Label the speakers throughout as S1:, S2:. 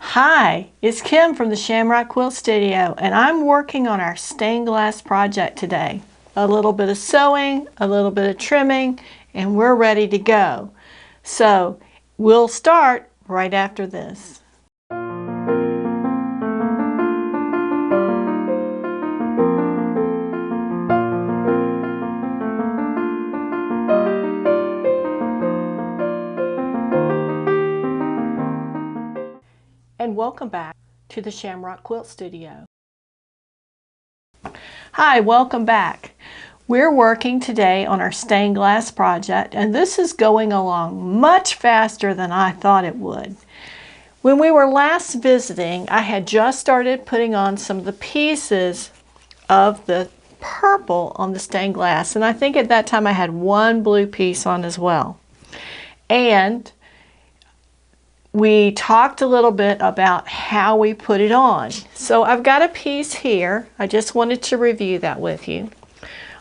S1: Hi, it's Kim from the Shamrock Quilt Studio, and I'm working on our stained glass project today. A little bit of sewing, a little bit of trimming, and we're ready to go. So we'll start right after this. And welcome back to the Shamrock Quilt Studio. Hi, welcome back. We're working today on our stained glass project, and this is going along much faster than I thought it would. When we were last visiting, I had just started putting on some of the pieces of the purple on the stained glass, and I think at that time I had one blue piece on as well. And we talked a little bit about how we put it on. So I've got a piece here. I just wanted to review that with you.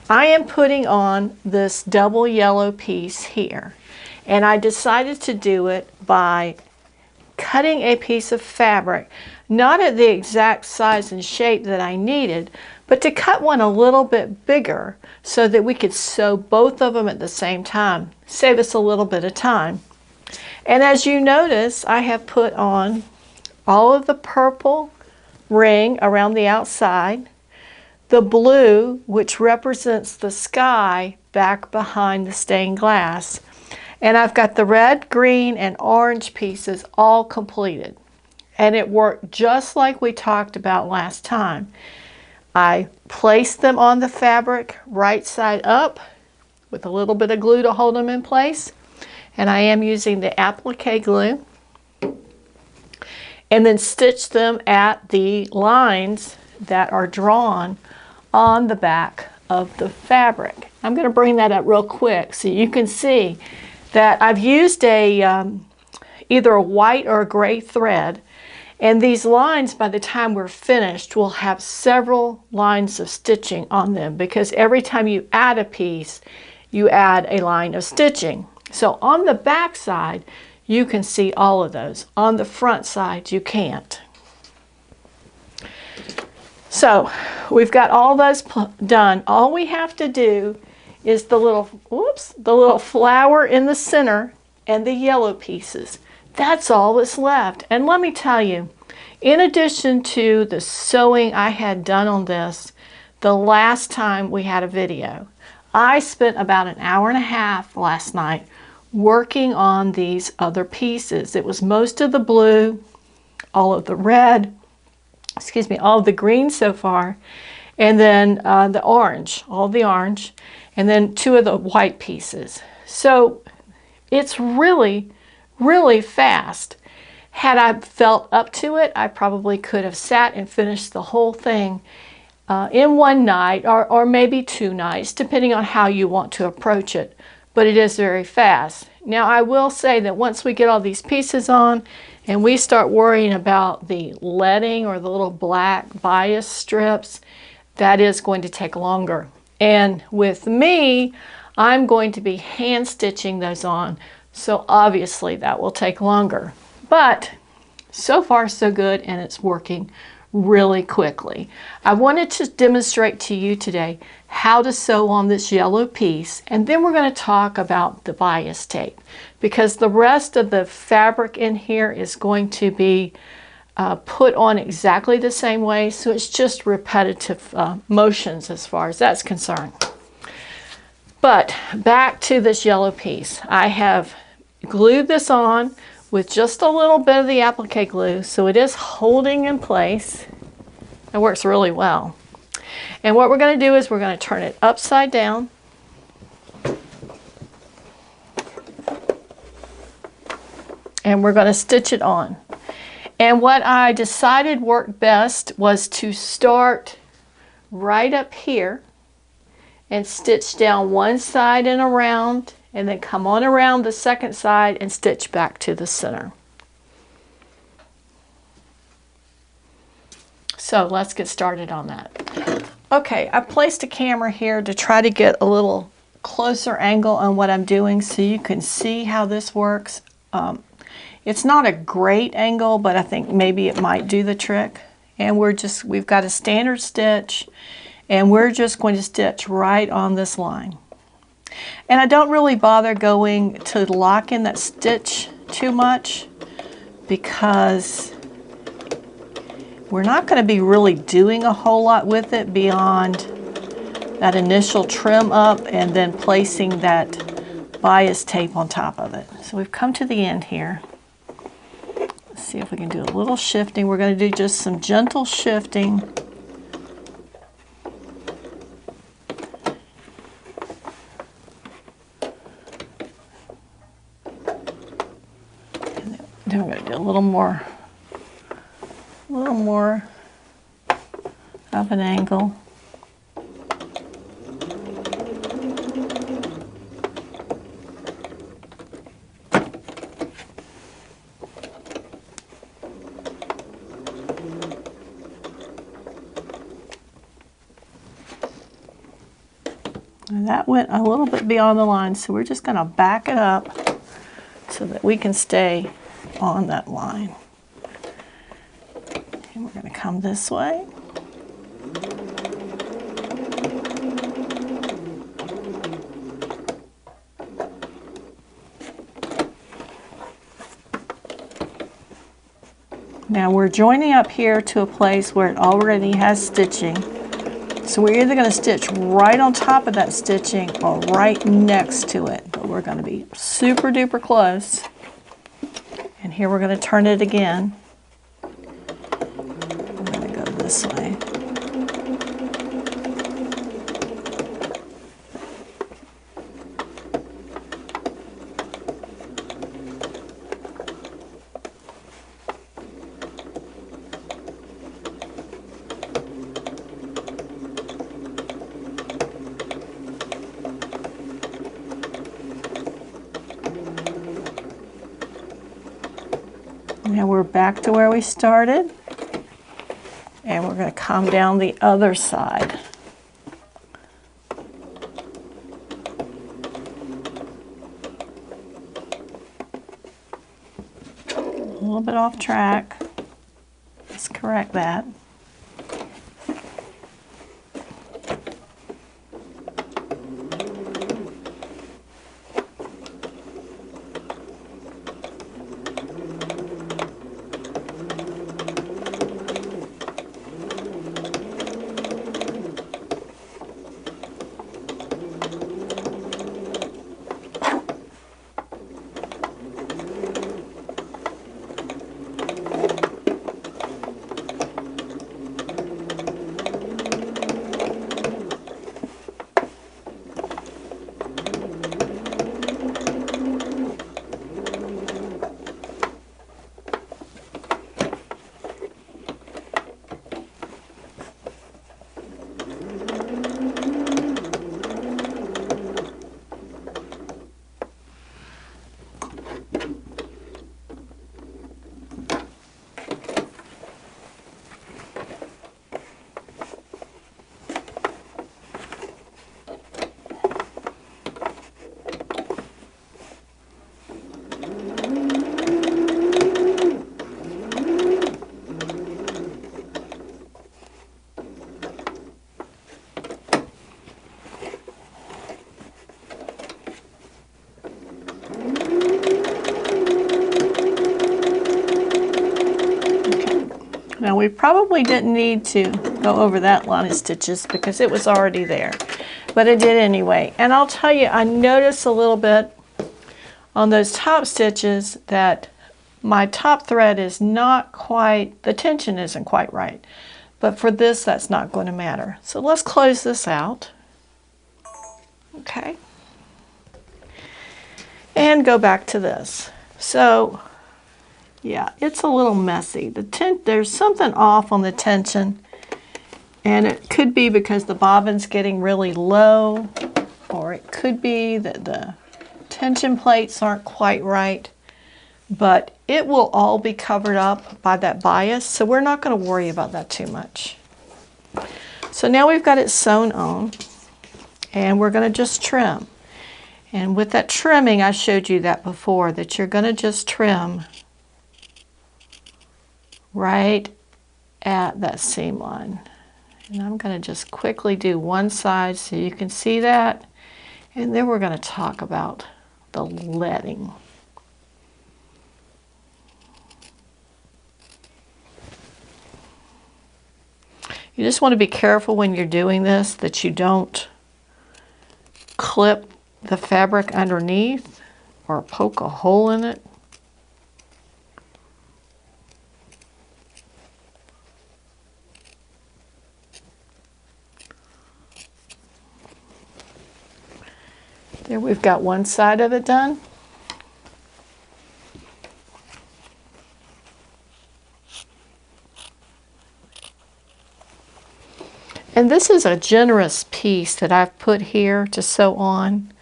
S1: I am putting on this double yellow piece here, and I decided to do it by cutting a piece of fabric, not at the exact size and shape that I needed, but to cut one a little bit bigger so that we could sew both of them at the same time, save us a little bit of time. And as you notice, I have put on all of the purple ring around the outside, the blue, which represents the sky, back behind the stained glass, and I've got the red, green, and orange pieces all completed. And it worked just like we talked about last time. I placed them on the fabric right side up with a little bit of glue to hold them in place. And I am using the applique glue, and then stitch them at the lines that are drawn on the back of the fabric. I'm going to bring that up real quick so you can see that I've used either a white or a gray thread, and these lines, by the time we're finished, will have several lines of stitching on them, because every time you add a piece, you add a line of stitching. So on the back side, you can see all of those. On the front side, you can't. So we've got all those done. All we have to do is the little flower in the center and the yellow pieces. That's all that's left. And let me tell you, in addition to the sewing I had done on this the last time we had a video, I spent about an hour and a half last night working on these other pieces. It was most of the blue, all of the red, all of the green so far, and then the orange, all the orange, and then two of the white pieces. So it's really, really fast. Had I felt up to it, I probably could have sat and finished the whole thing in one night or maybe 2 nights, depending on how you want to approach it. But it is very fast. Now I will say that once we get all these pieces on and we start worrying about the leading or the little black bias strips, that is going to take longer. And with me, I'm going to be hand stitching those on, so obviously that will take longer. But so far so good, and it's working really quickly. I wanted to demonstrate to you today how to sew on this yellow piece, and then we're going to talk about the bias tape, because the rest of the fabric in here is going to be put on exactly the same way, so it's just repetitive motions as far as that's concerned. But back to this yellow piece. I have glued this on with just a little bit of the applique glue, so it is holding in place. It works really well. And what we're going to do is we're going to turn it upside down. And we're going to stitch it on. And what I decided worked best was to start right up here and stitch down one side and around, and then come on around the second side and stitch back to the center. So let's get started on that. Okay, I placed a camera here to try to get a little closer angle on what I'm doing so you can see how this works. It's not a great angle, but I think maybe it might do the trick. And we've got a standard stitch, and we're just going to stitch right on this line. And I don't really bother going to lock in that stitch too much because we're not going to be really doing a whole lot with it beyond that initial trim up and then placing that bias tape on top of it. So we've come to the end here. Let's see if we can do a little shifting. We're going to do just some gentle shifting. Then we're going to do a little more of an angle. And that went a little bit beyond the line, so we're just going to back it up so that we can stay on that line. And we're going to come this way. Now we're joining up here to a place where it already has stitching. So we're either going to stitch right on top of that stitching or right next to it. But we're going to be super duper close. And here we're going to turn it again. I'm going to go this way. Now we're back to where we started, and we're going to come down the other side. A little bit off track. Let's correct that. Now we probably didn't need to go over that line of stitches because it was already there, but I did anyway. And I'll tell you, I noticed a little bit on those top stitches that my top thread is not quite, the tension isn't quite right. But for this, that's not going to matter. So let's close this out. Okay. And go back to this. So yeah, it's a little messy. There's something off on the tension, and it could be because the bobbin's getting really low, or it could be that the tension plates aren't quite right, but it will all be covered up by that bias, so we're not going to worry about that too much. So now we've got it sewn on, and we're going to just trim. And with that trimming, I showed you that before, that you're going to just trim right at that seam line. And I'm going to just quickly do one side so you can see that. And then we're going to talk about the leading. You just want to be careful when you're doing this that you don't clip the fabric underneath or poke a hole in it. There we've got one side of it done. And this is a generous piece that I've put here to sew on.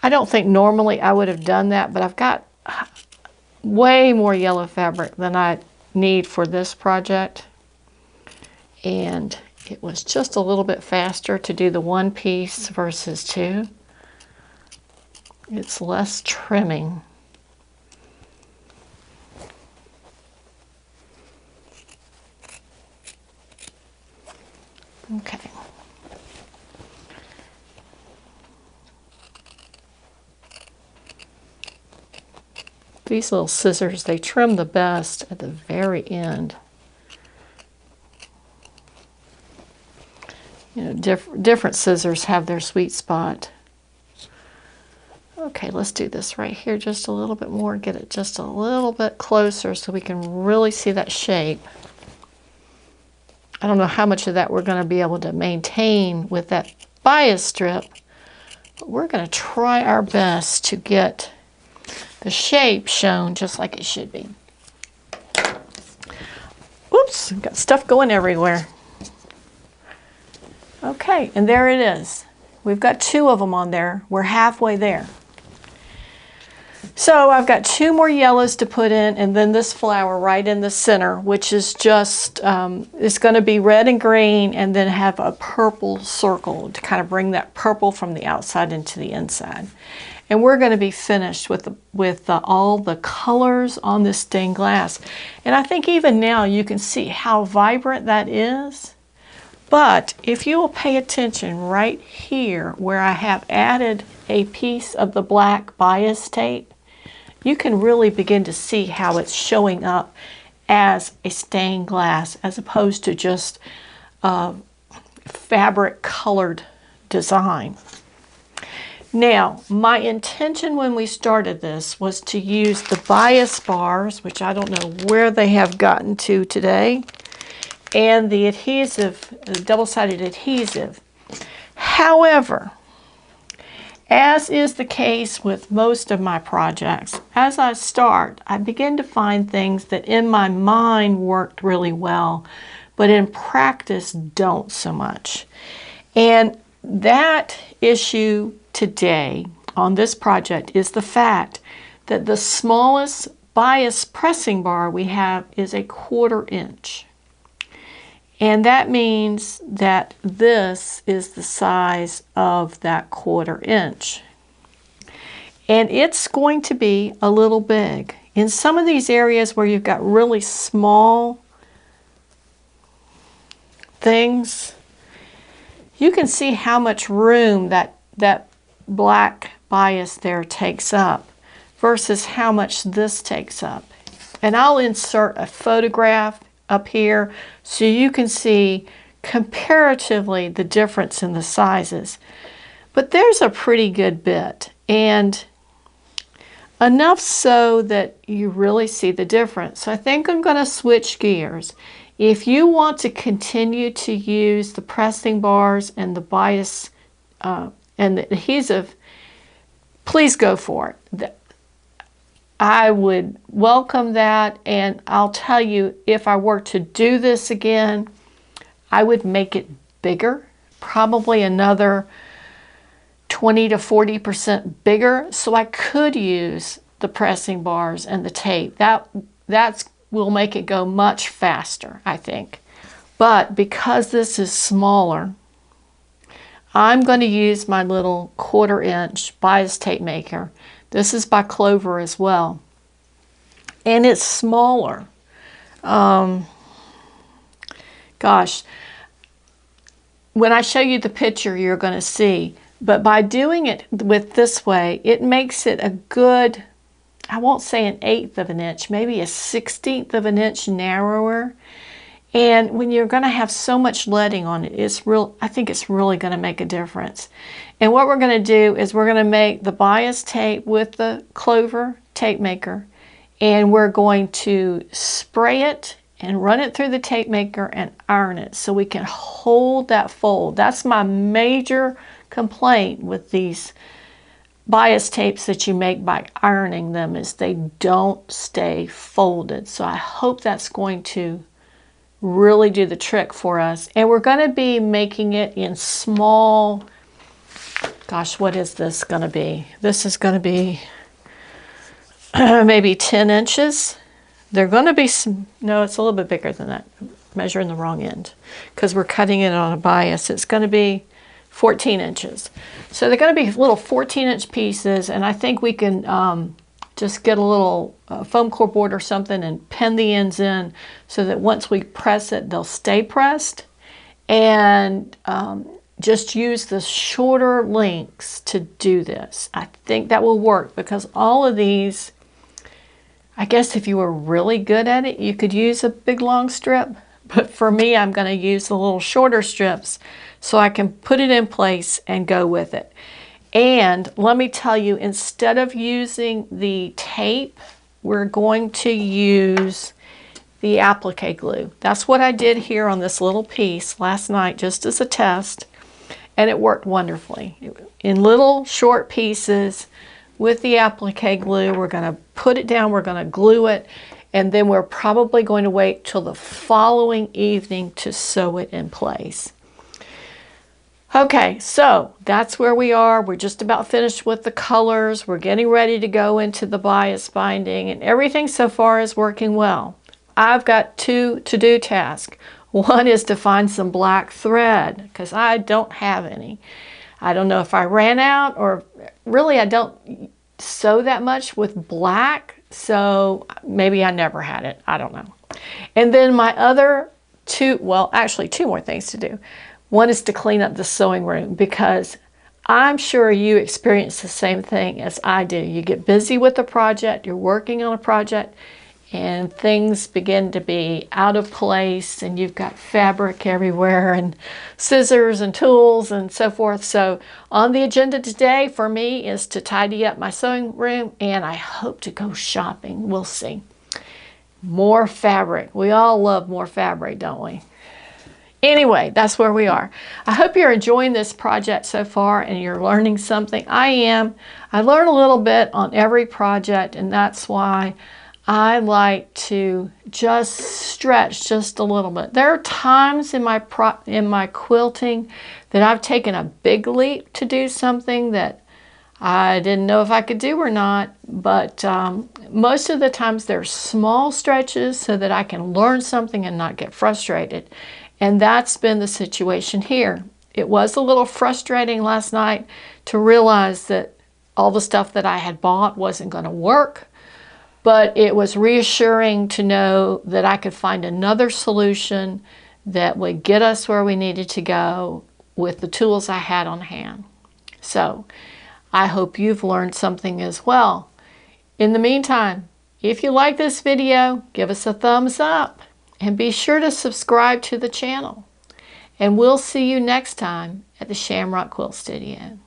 S1: I don't think normally I would have done that, but I've got way more yellow fabric than I need for this project. And it was just a little bit faster to do the one piece versus two. It's less trimming. Okay. These little scissors, they trim the best at the very end. You know, different scissors have their sweet spot. Okay, let's do this right here just a little bit more. Get it just a little bit closer so we can really see that shape. I don't know how much of that we're going to be able to maintain with that bias strip, but we're going to try our best to get the shape shown just like it should be. Oops, got stuff going everywhere. Okay, and there it is. We've got two of them on there. We're halfway there. So I've got two more yellows to put in, and then this flower right in the center, which is just, it's going to be red and green, and then have a purple circle to kind of bring that purple from the outside into the inside. And we're going to be finished with all the colors on this stained glass. And I think even now you can see how vibrant that is. But if you will pay attention right here where I have added a piece of the black bias tape, you can really begin to see how it's showing up as a stained glass as opposed to just fabric colored design. Now, my intention when we started this was to use the bias bars, which I don't know where they have gotten to today, and the adhesive, the double-sided adhesive. However, as is the case with most of my projects, as I start, I begin to find things that in my mind worked really well, but in practice don't so much. And that issue today on this project is the fact that the smallest bias pressing bar we have is a 1/4 inch. And that means that this is the size of that 1/4 inch. And it's going to be a little big. In some of these areas where you've got really small things, you can see how much room that black bias there takes up versus how much this takes up. And I'll insert a photograph up here so you can see comparatively the difference in the sizes. But there's a pretty good bit, and enough so that you really see the difference. So I think I'm going to switch gears. If you want to continue to use the pressing bars and the bias and the adhesive, please go for it. I would welcome that, and I'll tell you, if I were to do this again, I would make it bigger, probably another 20 to 40% bigger, so I could use the pressing bars and the tape. That will make it go much faster, I think. But because this is smaller, I'm going to use my little 1/4 inch bias tape maker. This is by Clover as well. And it's smaller. Gosh, when I show you the picture, you're going to see. But by doing it with this way, it makes it a good, I won't say an 1/8 of an inch, maybe a 1/16 of an inch narrower. And when you're going to have so much leading on it, I think it's really going to make a difference. And what we're going to do is we're going to make the bias tape with the Clover tape maker, and we're going to spray it and run it through the tape maker and iron it so we can hold that fold. That's my major complaint with these bias tapes that you make by ironing them, is they don't stay folded. So I hope that's going to really do the trick for us. And we're going to be making it in small, gosh, what is this going to be? This is going to be maybe 10 inches. They're going to be some, no, it's a little bit bigger than that. I'm measuring the wrong end because we're cutting it on a bias. It's going to be 14 inches. So they're going to be little 14-inch pieces, and I think we can just get a little foam core board or something and pin the ends in so that once we press it, they'll stay pressed. And just use the shorter links to do this. I think that will work because all of these, I guess if you were really good at it, you could use a big long strip. But for me, I'm going to use the little shorter strips so I can put it in place and go with it. And let me tell you, instead of using the tape, we're going to use the applique glue. That's what I did here on this little piece last night, just as a test, and it worked wonderfully. In little short pieces with the applique glue, we're going to put it down, we're going to glue it, and then we're probably going to wait till the following evening to sew it in place. Okay, so that's where we are. We're just about finished with the colors. We're getting ready to go into the bias binding, and everything so far is working well. I've got 2 to-do tasks. One is to find some black thread because I don't have any. I don't know if I ran out, or really I don't sew that much with black, so maybe I never had it. I don't know. And then my other 2, well, actually 2 more things to do. One is to clean up the sewing room, because I'm sure you experience the same thing as I do. You get busy with a project, you're working on a project, and things begin to be out of place, and you've got fabric everywhere and scissors and tools and so forth. So on the agenda today for me is to tidy up my sewing room, and I hope to go shopping. We'll see. More fabric. We all love more fabric, don't we? Anyway, that's where we are. I hope you're enjoying this project so far and you're learning something. I am. I learn a little bit on every project, and that's why I like to just stretch just a little bit. There are times in my quilting that I've taken a big leap to do something that I didn't know if I could do or not, but most of the times there's small stretches so that I can learn something and not get frustrated. And that's been the situation here. It was a little frustrating last night to realize that all the stuff that I had bought wasn't going to work, but it was reassuring to know that I could find another solution that would get us where we needed to go with the tools I had on hand. So I hope you've learned something as well. In the meantime, if you like this video, give us a thumbs up. And be sure to subscribe to the channel. And we'll see you next time at the Shamrock Quilt Studio.